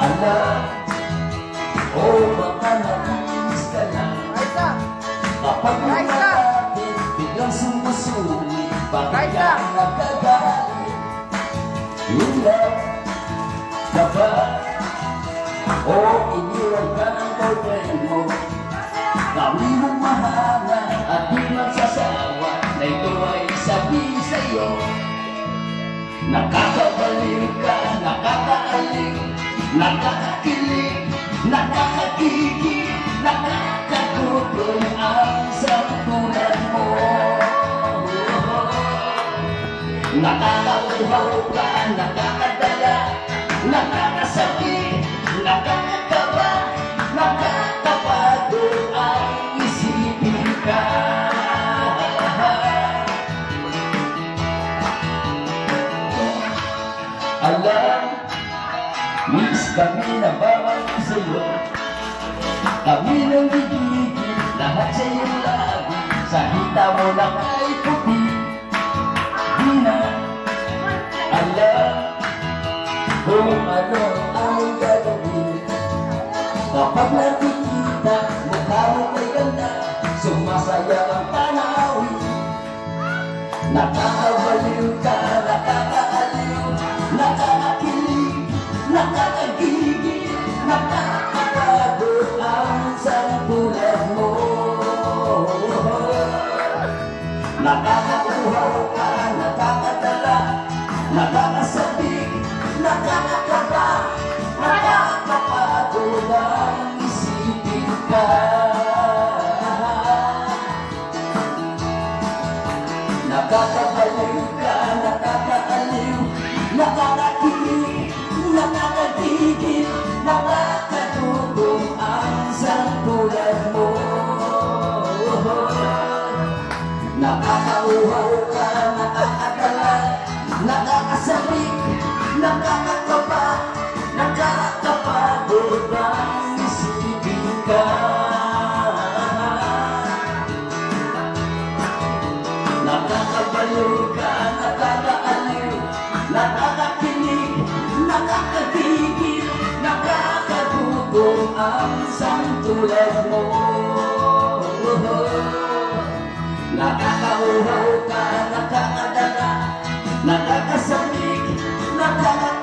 Alam, o baka nainis ka lang kapag lumalapit, biglang sumusulit, bakit ka nagagalit? Love ka ba? O iniwan ka ng boyfriend mo? Gawin mong mahanga at di magsasawa na ito ay sabihin sa'yo. Nakakabaliw ka, nakakaaliw, nakakakilig, nakakagigil, nakakagutom ang sampulan mo. Nakakauhaw ka, nakakadala, nakakasakit, nakakakaba, nakakapagod ang isipin ka. Alam, miss kami na bawal sa'yo. Kami nang gigigil, lahat sa'yo lagi. Sa hita mo na kay puti. Di na alam kung ano ang gagawin. Kapag nakikita, mukha mo kay ganda, sumasaya ang tanawin. Nakakabaliw ka, nakakaaliw, nakakakilig, nakakagigil, nakakapagod ang sampulan mo. Nakakauhaw ka, nakakadala, nakakasabik, nakakakaba, nakakapagod ang isipin ka. Nakakabaliw ka, nakakaaliw, nakakakilig, nakakagigil, nakakatulong ang sampulan mo. Nakakauhaw ka, nakakadala, nakakasabik, nakakakaba, nakakapagod ang isipin ka. Nakakabaliw ka, nakakaaliw, nakakakilig, nakakagigil, nakakagutom ang sampulan mo. Nakakauhaw ka, nakakadala, nakakasabik, nakakakaba,